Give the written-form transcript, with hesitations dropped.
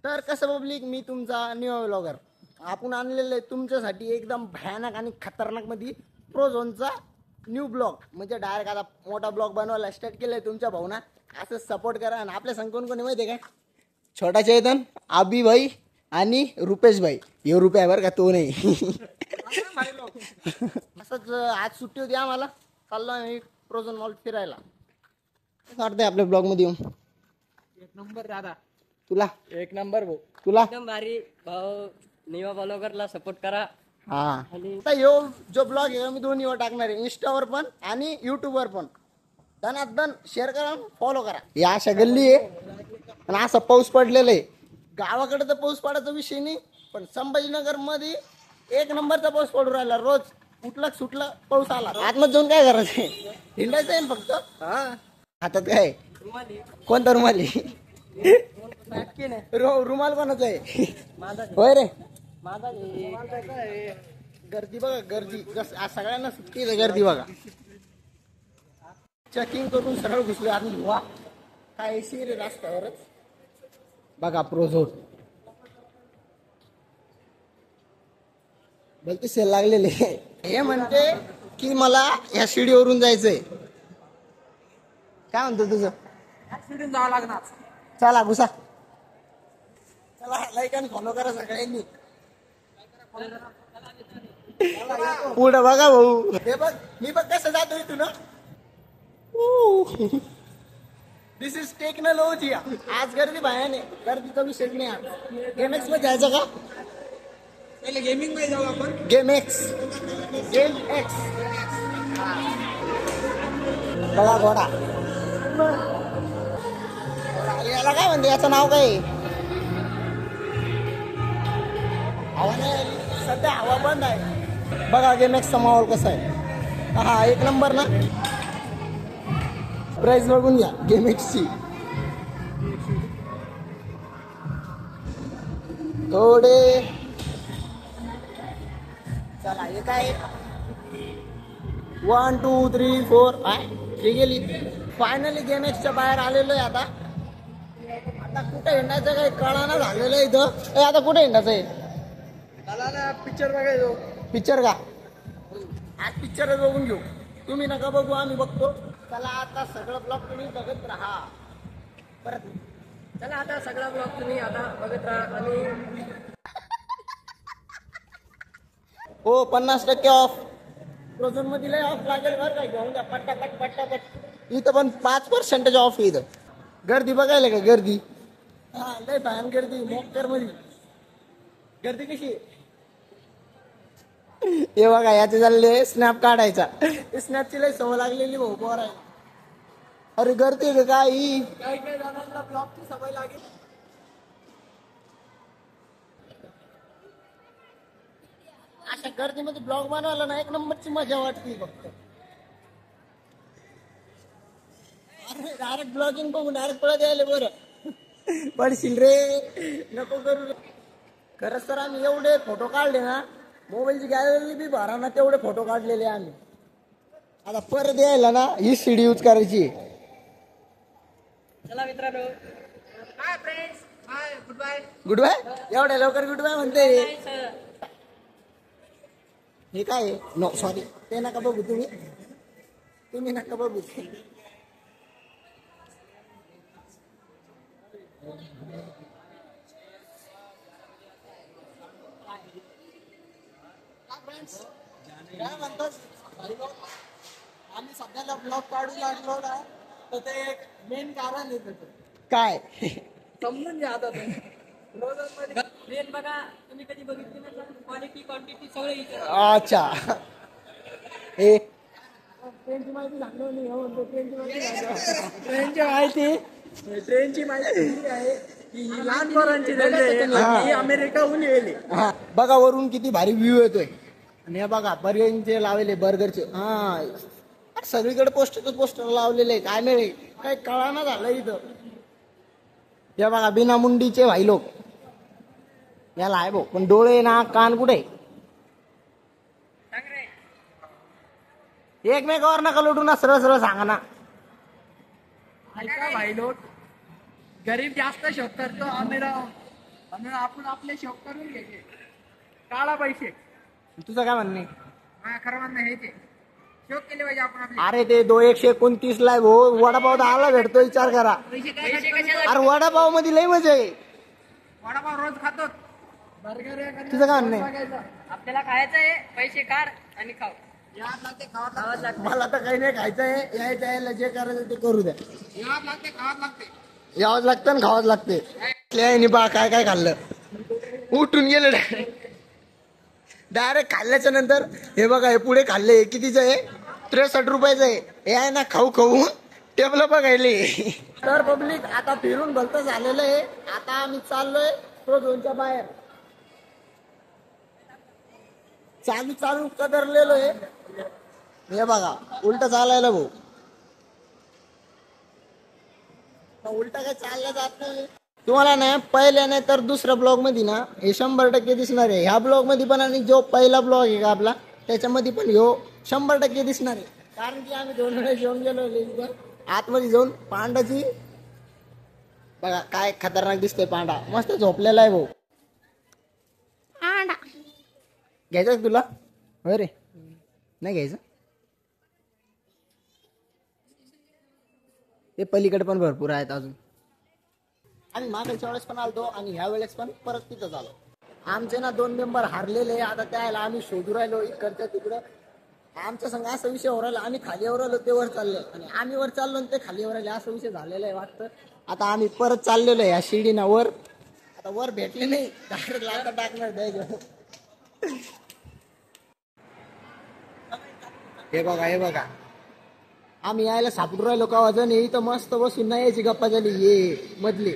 तर कसं पब्लिक, मी तुमचा न्यू व्लॉगर. आपण आणलेलं आहे तुमच्यासाठी एकदम भयानक आणि खतरनाक मध्ये प्रोझोनचा न्यू ब्लॉग. म्हणजे डायरेक्ट आता मोठा ब्लॉग बनवायला स्टार्ट केलाय तुमच्या भाऊना. असं सपोर्ट करा. आणि आपल्या संग कोण कोणी माहिती आहे का? छोटा चेतन, आबी भाई आणि रुपेश भाई. हे रुपये बरं का, तो नाही. असंच आज सुट्टी होती आम्हाला, चाललो आम्ही प्रोझोन मॉल फिरायला. कसं वाटतंय आपल्या ब्लॉग मध्ये येऊन? एक नंबर दादा, तुला एक नंबर भाऊ, तुला एकदम भारी भाऊ. निवा ब्लॉगरला सपोर्ट करा. हा. आता यो जो ब्लॉग आहे मी दोन्हीवर टाकणार आहे, इंस्टावर पण आणि युट्यूबवर पण. धनाधन शेअर करा, फॉलो करा. या अशा गल्ली आहे आणि असा पाऊस पडलेला आहे. गावाकडे तर पाऊस पडायचा विषय नाही, पण संभाजीनगर मध्ये एक नंबरचा पाऊस पडू राहिला. रोज उठलं सुटलं पाऊस आला. आतमध्ये जाऊन काय करायचंय? हिंडायचं आहे फक्त. हा, हातात काय? कोणता रुमाली? रुमाल कोणाचा आहे? होय रे, गर्दी बघा, गर्दी आज सगळ्यांना सुट्टी आहे. गर्दी बघा, चेकिंग करून सरळ घुसले आतून. वा, काय एसी रे रस्त्यावरच. बघा प्रोझोन भलते सेल लागलेले. हे म्हणते की मला या शिडीवरून जायचंय. काय म्हणतो तुझं? ऍक्सिडेंट जावं लागणार. चला घुसा. चला लाईक आणि फॉलो करा सगळ्यांनी. पुढं बघा भाऊ. हे बघ, मी बघ कसं जातो इथून. दिस इज टेक्नॉलॉजी. आज गर्दी भयाने, गर्दीचा विषय नाही. आज गेमएक्स मध्ये जायचं का? पहिले गेमिंग मध्ये जाऊ आपण. Game x. बघा घोडा. याला काय म्हणते, याचं नाव काय? हवा नाही, सध्या हवा बंद आहे. बघा गेमएक्सचा माहोल कसा आहे. हा, एक नंबर ना. प्राइस बघून घ्या गेमएक्सची. थोडे चला, हे काय 1 2 3 4 हे गेली. फायनली गेमएक्सच्या बाहेर आलेलो आहे. आता कुठे हिंडायचं काही कळाना झालेलं आहे इथं. आता कुठे हिंडायचं आहे? पिक्चर बघायचो. पिक्चर का? आज पिक्चर बघून घेऊ. तुम्ही नका बघू, आम्ही बघतो. चला आता सगळं ब्लॉग तुम्ही बघत राहा. परत चला आता सगळा ब्लॉग तुम्ही आता बघत राहा. आणि हो, 50% ऑफ. प्रोझोन मध्ये लय ऑफ लागेल बरं काय. घेऊन द्या पट्टापट पट्टापट. इथं पण 5% ऑफ आहे. इथं गर्दी बघायला का? गर्दी हा लय भयान गर्दी. मोक्कर मध्ये गर्दी कशी आहे? हे बघा, याचे चालले स्नॅप काढायचा. स्नॅपची लय सवय लागलेली भाऊ पोर आहे. अरे गर्दी आहे का ही? काही काही जणांना ब्लॉगची सवय लागेल. अशा गर्दीमध्ये ब्लॉग बनवायला ना एक नंबरची मजा वाटते फक्त. अरे डायरेक्ट ब्लॉगिंग बघून डायरेक्ट पळत यायला. बरं पडशील रे, नको करू. खरंच तर आम्ही एवढे फोटो काढले ना, मोबाईलची गॅलरी बी भरा ना, तेवढे फोटो काढलेले आम्ही. आता परत यायला ना ही सीडी यूज करायची. चला मित्रांनो, hi friends, hi goodbye. Goodbye. एवढ्या लवकर गुड बाय म्हणते? हे काय? नो सॉरी, ते नका बघू. तुम्ही नका बघू. काय म्हणतोस? आम्ही सध्याला ब्लॉग काढू लागलो ना, तर ते एक मेन कारण आहे त्याचं. काय? समजून घ्या आता तुम्ही. ट्रेन बघा, तुम्ही कधी बघितली ना, क्वालिटी क्वांटिटी सगळं इथे. अच्छा, हे ट्रेनची माहिती सांगलो नाही. हो म्हणतो ट्रेनची माहिती सांगतो. ट्रेनची माहिती दिली आहे की ही लहान पोरांची रेल्वे आहे. ही अमेरिकाहून येईल. हा बघा, वरून किती भारी व्ह्यू येतोय. आणि हे बघा बर्गरचे लावलेले, बर्गरचे. हा, सगळीकडे पोस्टर लावलेले आहे. काय मिळेल काही कळाना झालं इथं. हे बघा बिना मुंडीचे भाई लोक. याला आहे भाऊ, पण डोळे ना कान कुठे? एकमेकावर नका लुटू ना, सरळ सरळ सांगा ना. ऐका भाई लोक, गरीब जास्त शोधतात तो म्हणून आपण आपले शौक करून घ्यायचे. काळा पैसे. तुझं काय म्हणणे? हा खरं म्हणणं हे ते शौक केले पाहिजे आपण आपले. अरे ते 229 ला भाऊ वडापाव 10 ला भेटतो, विचार करा. पैसे कशाला अरे वडापाव मध्ये लय मजा आहे. वडापाव रोज खातो. बर्गर तुझं काय म्हणणं आहे? आपल्याला खायचं आहे, पैसे काढ आणि खाऊ. याद लागते खावात खावंच लागतं. मला तर काही नाही खायचं आहे. यायचं यायला जे करायचं ते करू द्या. याद लागते खावात लागते. यावंच लागतं आणि खावंच लागते. बा काय काय खाल्लं, उठून गेलं डायरेक्ट खाल्ल्याच्या नंतर हे बघा हे पुढे खाल्ले कितीचं आहे, 63 रुपयाचं आहे. हे आहे ना खाऊ खाऊ टेबल बघायले. तर पब्लिक आता फिरून भलतं झालेलं आहे. आता आम्ही चाललोय तो झोनच्या बाहेर. चालू कदरलेलो आहे. हे बघा उलट चालायला भाऊ, उलट काय चाललं जात नाही. तुम्हाला ना पहिल्या नाही तर दुसऱ्या ब्लॉग मध्ये ना हे 100% दिसणार आहे. ह्या ब्लॉग मध्ये पण आणि जो पहिला ब्लॉग आहे का आपला त्याच्यामध्ये पण ह्यो 100% दिसणार आहे. कारण की आम्ही 2 वेळेस जेवण गेलो आतमध्ये जाऊन. पांडाची बघा काय खतरनाक दिसतोय पांडा, मस्त झोपलेला आहे भाऊ. पांडा घ्यायचं तुला? होय रे, नाही घ्यायचं. ते पलीकडे पण भरपूर आहेत अजून. आम्ही मागच्या वेळेस पण आलतो आणि ह्या वेळेस पण परत तिथं झालो. आमचे ना 2 मेंबर हारलेले. आता त्याला आम्ही शोधू राहिलो इकडच्या तिकडं. आमच्या संग असा विषय हो राहिला, आम्ही खालीवर आलो ते वर चालले आणि आम्ही वर चाललो आणि ते खालीवर राहिले, असा विषय झालेला आहे वाटतं. आता आम्ही परत चाललेलो आहे या शिडीना वर. आता वर भेटले नाही, डायरेक्ट लाटा टाकणार द्यायचं. हे बघा आम्ही यायला सापडू राहिलो का वजन. इथं मस्त बसून नाही यायची गप्पा झाली ये मधली.